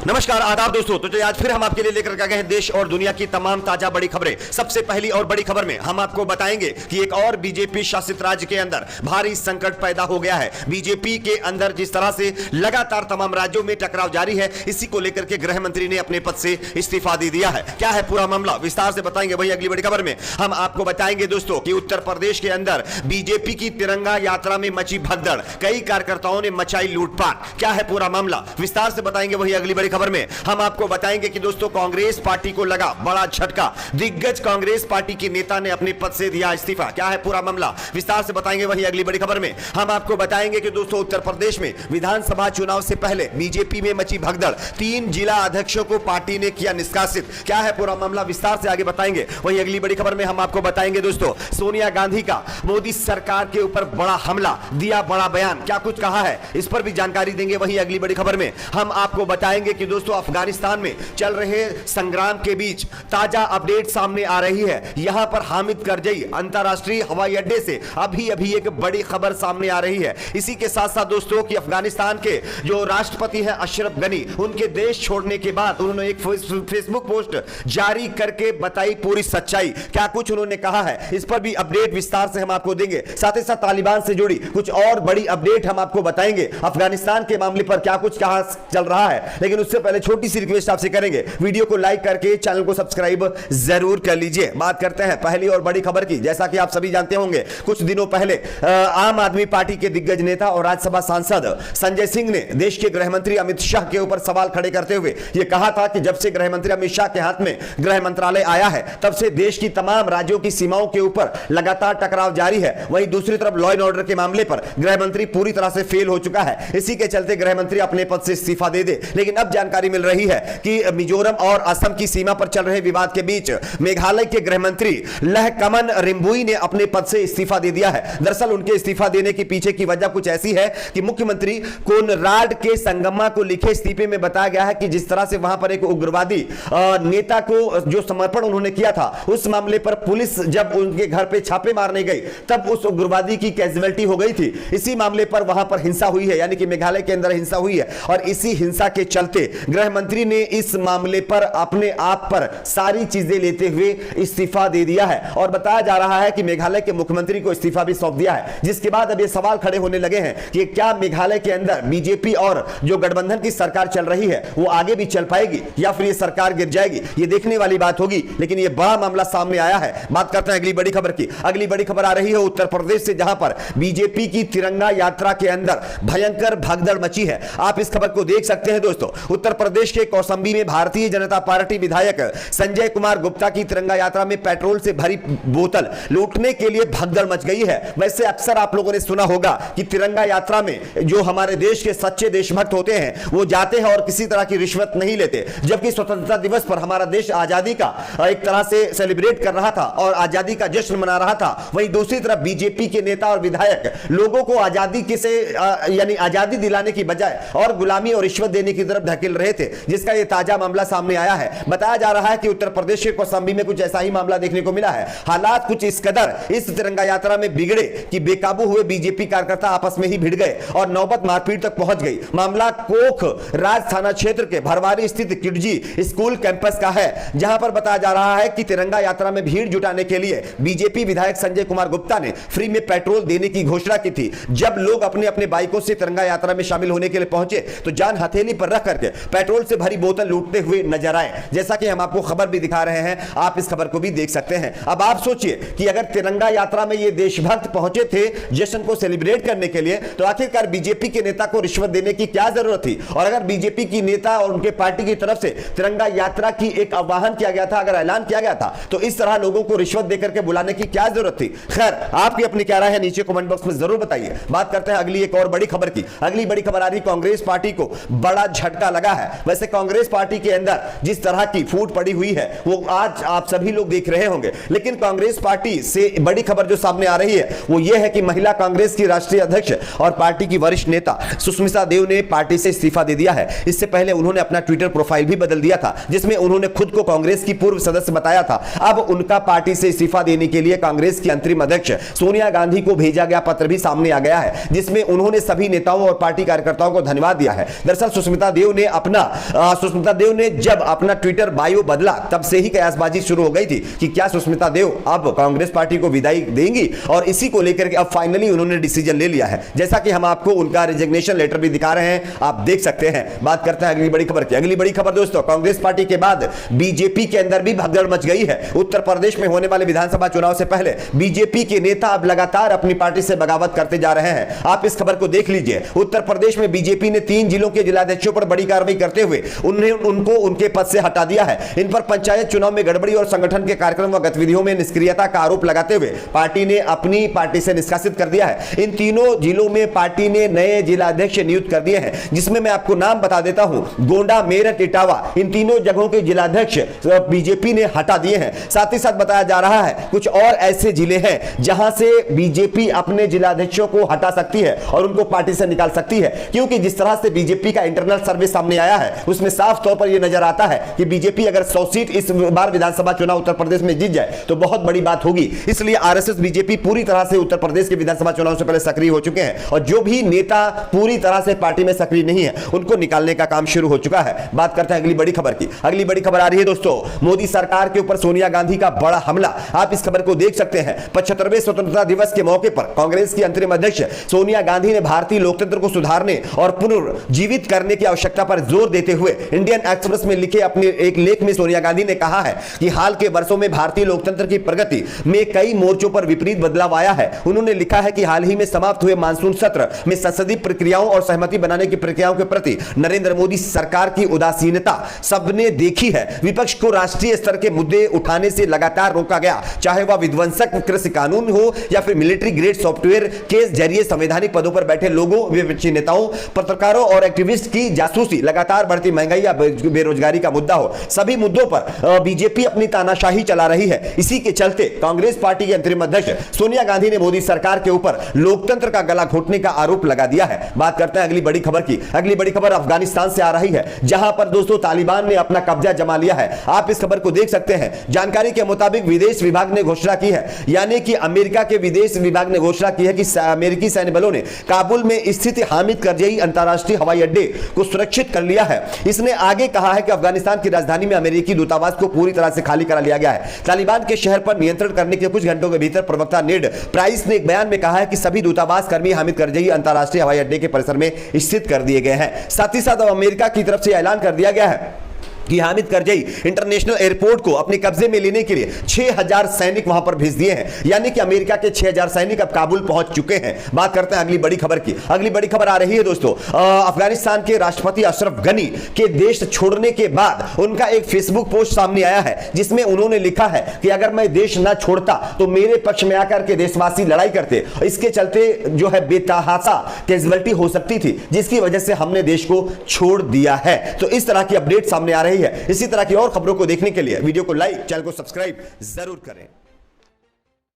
नमस्कार आदाब दोस्तों। तो आज फिर हम आपके लिए लेकर गए हैं देश और दुनिया की तमाम ताजा बड़ी खबरें। सबसे पहली और बड़ी खबर में हम आपको बताएंगे कि एक और बीजेपी शासित राज्य के अंदर भारी संकट पैदा हो गया है। बीजेपी के अंदर जिस तरह से लगातार तमाम राज्यों में टकराव जारी है, इसी को लेकर के गृह मंत्री ने अपने पद से इस्तीफा दे दिया है। क्या है पूरा मामला, विस्तार से बताएंगे वही अगली बड़ी खबर में। हम आपको बताएंगे दोस्तों कि उत्तर प्रदेश के अंदर बीजेपी की तिरंगा यात्रा में मची भगदड़, कई कार्यकर्ताओं ने मचाई लूटपाट। क्या है पूरा मामला, विस्तार से बताएंगे वही अगली बड़ी खबर में। हम आपको बताएंगे कि दोस्तों कांग्रेस पार्टी को लगा बड़ा झटका, दिग्गज कांग्रेस पार्टी के नेता ने अपने पद से दिया इस्तीफा। क्या है पूरा मामला, विस्तार से बताएंगे वही अगली बड़ी खबर में। हम आपको बताएंगे कि दोस्तों उत्तर प्रदेश में विधानसभा चुनाव से पहले बीजेपी में मची भगदड़, 3 जिला अध्यक्षों को पार्टी ने किया निष्कासित। क्या है पूरा मामला, विस्तार से आगे बताएंगे वही अगली बड़ी खबर में। हम आपको बताएंगे दोस्तों सोनिया गांधी का मोदी सरकार के ऊपर बड़ा हमला, दिया बड़ा बयान, क्या कुछ कहा है इस पर भी जानकारी देंगे वही अगली बड़ी खबर में। हम आपको बताएंगे कि दोस्तों अफगानिस्तान में चल रहे संग्राम के बीच ताजा अपडेट सामने आ रही है। यहां पर हामिद करजई अंतरराष्ट्रीय हवाई अड्डे से अभी एक बड़ी खबर सामने आ रही है। इसी के साथ साथ दोस्तों कि अफगानिस्तान के जो राष्ट्रपति हैं अशरफ गनी, उनके देश छोड़ने के बाद उन्होंने एक फेसबुक पोस्ट जारी करके बताई पूरी सच्चाई। क्या कुछ उन्होंने कहा है इस पर भी अपडेट विस्तार से हम आपको देंगे। साथ ही साथ तालिबान से जुड़ी कुछ और बड़ी अपडेट हम आपको बताएंगे। अफगानिस्तान के मामले पर क्या कुछ कहां चल रहा है, लेकिन उससे पहले छोटी सी रिक्वेस्ट आपसे करेंगे, वीडियो को लाइक करके चैनल को सब्सक्राइब जरूर कर लीजिए। बात करते हैं पहली और बड़ी खबर की। जैसा कि आप सभी जानते होंगे, कुछ दिनों पहले आम आदमी पार्टी के दिग्गज नेता और राज्यसभा सांसद संजय सिंह ने देश के गृह मंत्री अमित शाह के ऊपर सवाल खड़े करते हुए यह कहा था कि जब से गृह मंत्री अमित शाह के हाथ में गृह मंत्रालय आया है, तब से देश की तमाम राज्यों की सीमाओं के ऊपर लगातार टकराव जारी है। वहीं दूसरी तरफ लॉ एंड ऑर्डर के मामले पर गृह मंत्री पूरी तरह से फेल हो चुका है। इसी के चलते गृह मंत्री अपने पद से इस्तीफा दे दे। लेकिन अब जानकारी मिल रही है कि मिजोरम और असम की सीमा पर चल रहे विवाद के बीच मेघालय के गृह मंत्री लहकमन रिम्बुई ने अपने पद से इस्तीफा दे दिया है। दरअसल उनके इस्तीफा देने के पीछे की वजह कुछ ऐसी है कि मुख्यमंत्री कोनराड के संगमा को लिखे इस्तीफे में बताया गया है कि जिस तरह से वहां पर एक उग्रवादी नेता को जो समर्पण उन्होंने किया था, उस मामले पर पुलिस जब उनके घर पे छापे मारने गई, तब उस उग्रवादी की कैजुअलिटी हो गई थी। इसी मामले पर वहां पर हिंसा हुई है, यानी कि मेघालय के अंदर हिंसा हुई है, और इसी हिंसा के चलते गृह मंत्री ने इस मामले पर अपने आप पर सारी चीजें लेते हुए इस्तीफा दे दिया है। और बताया जा रहा है कि मेघालय के मुख्यमंत्री को इस्तीफा भी सौंप दिया है, जिसके बाद अब ये सवाल खड़े होने लगे हैं कि क्या मेघालय के अंदर बीजेपी और जो गठबंधन की सरकार चल रही है वो आगे भी चल पाएगी या फिर ये सरकार गिर जाएगी। ये देखने वाली बात होगी, लेकिन ये बड़ा मामला सामने आया है। बात करते हैं अगली बड़ी खबर की। अगली बड़ी खबर आ रही है उत्तर प्रदेश से, जहां पर बीजेपी की तिरंगा यात्रा के अंदर भयंकर भगदड़ मची है। आप इस खबर को देख सकते हैं दोस्तों। उत्तर प्रदेश के कौशांबी में भारतीय जनता पार्टी विधायक संजय कुमार गुप्ता की तिरंगा यात्रा में पेट्रोल से भरी बोतल लूटने के लिए भगदड़ मच गई है। वैसे अक्सर आप लोगों ने सुना होगा कि तिरंगा यात्रा में जो हमारे देश के सच्चे देशभक्त होते हैं वो जाते हैं और किसी तरह की रिश्वत नहीं लेते। जबकि स्वतंत्रता दिवस पर हमारा देश आजादी का एक तरह से सेलिब्रेट कर रहा था और आजादी का जश्न मना रहा था, वहीं दूसरी तरफ बीजेपी के नेता और विधायक लोगों को आजादी से यानी आजादी दिलाने की बजाय और गुलामी और रिश्वत देने की तरफ धकेल रहे थे, जिसका यह ताजा मामला सामने आया है। बताया जा रहा है कि उत्तर प्रदेश के कौशांबी में कुछ ऐसा ही मामला देखने को मिला है। हालात कुछ इस कदर इस तिरंगा यात्रा में बिगड़े कि बेकाबू हुए बीजेपी कार्यकर्ता आपस में ही भिड़ गए और नौबत मारपीट तक पहुंच गई। मामला कोख राज थाना क्षेत्र के भरवारी स्थित किडजी स्कूल कैंपस का है, जहां पर बताया जा रहा है कि तिरंगा यात्रा में भीड़ जुटाने के लिए बीजेपी विधायक संजय कुमार गुप्ता ने फ्री में पेट्रोल देने की घोषणा की थी। जब लोग अपने अपने बाइकों से तिरंगा यात्रा में शामिल होने के लिए पहुंचे तो जान हथेली पर रख करके पेट्रोल से भरी बोतल लूटते हुए नजर आए। जैसा कि हम आपको खबर भी दिखा रहे हैं, आप इस खबर को भी देख सकते हैं। अब आप सोचिए कि अगर तिरंगा यात्रा में ये देशभक्त पहुंचे थे जश्न को सेलिब्रेट करने के लिए, तो आखिरकार बीजेपी के नेता को रिश्वत देने की क्या जरूरत थी। और अगर बीजेपी की नेता और उनके पार्टी की तरफ से तिरंगा यात्रा की एक आह्वान किया गया था, अगर ऐलान किया गया था, तो इस तरह लोगों को रिश्वत देकर के बुलाने की क्या जरूरत थी। खैर, आपकी अपनी क्या राय है नीचे कमेंट बॉक्स में जरूर बताइए। बात करते हैं अगली एक और बड़ी खबर की। अगली बड़ी खबर आ रही कांग्रेस पार्टी को बड़ा झटका लगा है। वैसे कांग्रेस पार्टी के अंदर जिस तरह की फूट पड़ी हुई है वो आज आप सभी लोग देख रहे होंगे, लेकिन कांग्रेस पार्टी से बड़ी खबर जो सामने आ रही है वो ये है कि महिला कांग्रेस की राष्ट्रीय अध्यक्ष और पार्टी की वरिष्ठ नेता सुष्मिता देव ने पार्टी से इस्तीफा दे दिया है। इससे पहले उन्होंने अपना ट्विटर प्रोफाइल भी बदल दिया था, जिसमें उन्होंने खुद को कांग्रेस की पूर्व सदस्य बताया था। अब उनका पार्टी से इस्तीफा देने के लिए कांग्रेस की अंतरिम अध्यक्ष सोनिया गांधी को भेजा गया पत्र भी सामने आ गया है, जिसमें उन्होंने सभी नेताओं और पार्टी कार्यकर्ताओं को धन्यवाद दिया है। दरअसल सुष्मिता देव ने अपना सुष्मिता देव ने जब अपना ट्विटर बायो बदला तब से ही कयासबाजी शुरू हो गई थी कि क्या सुष्मिता देव अब कांग्रेस पार्टी को विदाई देंगी, और इसी को लेकर के अब फाइनली उन्होंने डिसीजन ले लिया है। जैसा कि हम आपको उनका रिजिग्नेशन लेटर भी दिखा रहे हैं, आप देख सकते हैं। बात करते हैं अगली बड़ी खबर की। अगली बड़ी खबर दोस्तों, कांग्रेस पार्टी के बाद बीजेपी के अंदर भी भगदड़ मच गई है। उत्तर प्रदेश में होने वाले विधानसभा चुनाव से पहले बीजेपी के नेता अब लगातार अपनी पार्टी से बगावत करते जा रहे हैं। आप इस खबर को देख लीजिए। उत्तर प्रदेश में बीजेपी ने 3 जिलों के जिलाध्यक्षों पर बड़ी कार्रवाई करते हुए उनको उनके पद से हटा दिया है। इन पर पंचायत चुनाव में गड़बड़ी और संगठन के कार्यक्रम व गतिविधियों में निष्क्रियता का आरोप लगाते हुए पार्टी ने अपनी पार्टी से निष्कासित कर दिया है। इन तीनों जिलों में पार्टी ने नए जिलाध्यक्ष नियुक्त कर दिए हैं, जिसमें मैं आपको नाम बता देता हूं, गोंडा, मेरठ, इटावा, इन तीनों जगहों के जिलाध्यक्ष बीजेपी ने हटा दिए हैं। साथ ही साथ बताया जा रहा है कुछ और ऐसे जिले हैं जहां से बीजेपी अपने जिलाध्यक्षों को हटा सकती है और उनको पार्टी से निकाल सकती है, क्योंकि जिस तरह से बीजेपी का इंटरनल सर्वे सामने आया है उसमें साफ तौर पर यह नजर आता है कि बीजेपी अगर 100 सीट इस बार विधानसभा चुनाव उत्तर प्रदेश में जीत जाए तो बहुत बड़ी बात होगी। इसलिए आरएसएस बीजेपी पूरी तरह से उत्तर प्रदेश के विधानसभा चुनाव से पहले सक्रिय हो चुके हैं, और जो भी नेता पूरी तरह से पार्टी में सक्रिय नहीं है उनको निकालने का काम शुरू हो चुका है। बात करते हैं अगली बड़ी खबर की। अगली बड़ी खबर आ रही है दोस्तों, मोदी सरकार के ऊपर सोनिया गांधी का बड़ा हमला। आप इस खबर को देख सकते हैं। 75वें स्वतंत्रता दिवस के मौके पर कांग्रेस की अंतरिम अध्यक्ष सोनिया गांधी ने भारतीय लोकतंत्र को सुधारने और पुनर्जीवित करने की आवश्यकता पर जोर देते हुए इंडियन एक्सप्रेस में लिखे अपने एक लेख में सोनिया गांधी ने कहा है कि हाल के वर्षों में भारतीय लोकतंत्र की प्रगति में कई मोर्चों पर विपरीत बदलाव आया है। उन्होंने लिखा है कि हाल ही में समाप्त हुए मानसून सत्र में संसदीय प्रक्रियाओं और सहमति बनाने की प्रक्रियाओं के प्रति नरेंद्र मोदी सरकार की उदासीनता सबने देखी है। विपक्ष को राष्ट्रीय स्तर के मुद्दे उठाने से लगातार रोका गया, चाहे वह विध्वंसक कृषि कानून हो या फिर मिलिट्री ग्रेड सॉफ्टवेयर के जरिए संवैधानिक पदों पर बैठे लोगों, विपक्षी नेताओं, पत्रकारों और एक्टिविस्ट की जासूसी, लगातार बढ़ती महंगाई या बेरोजगारी का मुद्दा हो। सभी मुद्दों पर बीजेपी अपनी तानाशाही चला रही है। इसी के चलते कांग्रेस पार्टी के अंतरिम अध्यक्ष सोनिया गांधी ने मोदी सरकार के ऊपर लोकतंत्र का गला घोटने का आरोप लगा दिया है। बात करते हैं अगली बड़ी खबर की। अगली बड़ी खबर अफगानिस्तान से आ रही है, जहां पर दोस्तों तालिबान ने अपना कब्जा जमा लिया है। आप इस खबर को देख सकते हैं। जानकारी के मुताबिक विदेश विभाग ने घोषणा की है, यानी कि अमेरिका के विदेश विभाग ने घोषणा की है कि अमेरिकी सैन्य बलों ने काबुल में स्थित हामिद करजई अंतरराष्ट्रीय हवाई अड्डे को सुरक्षित कर लिया है। इसने आगे कहा है कि अफगानिस्तान की राजधानी में अमेरिकी दूतावास को पूरी तरह से खाली करा लिया गया है। तालिबान के शहर पर नियंत्रण करने के कुछ घंटों के भीतर प्रवक्ता नेड प्राइस ने एक बयान में कहा है कि सभी दूतावास कर्मी हामिद करजई अंतरराष्ट्रीय हवाई अड्डे के परिसर में स्थित कर दिए गए हैं। साथ ही साथ अब अमेरिका की तरफ से ऐलान कर दिया गया है कि हामिद करजई इंटरनेशनल एयरपोर्ट को अपने कब्जे में लेने के लिए 6000 सैनिक वहां पर भेज दिए हैं, यानी कि अमेरिका के 6000 सैनिक अब काबुल पहुंच चुके हैं। बात करते हैं अगली बड़ी खबर की। अगली बड़ी खबर आ रही है दोस्तों, अफगानिस्तान के राष्ट्रपति अशरफ गनी के देश छोड़ने के बाद उनका एक फेसबुक पोस्ट सामने आया है, जिसमें उन्होंने लिखा है कि अगर मैं देश ना छोड़ता तो मेरे पक्ष में आकर के देशवासी लड़ाई करते। इसके चलते जो है बेतहाशा कैजुअलिटी हो सकती थी, जिसकी वजह से हमने देश को छोड़ दिया है। तो इस तरह की अपडेट सामने आ रही है। इसी तरह की और खबरों को देखने के लिए वीडियो को लाइक, चैनल को सब्सक्राइब जरूर करें।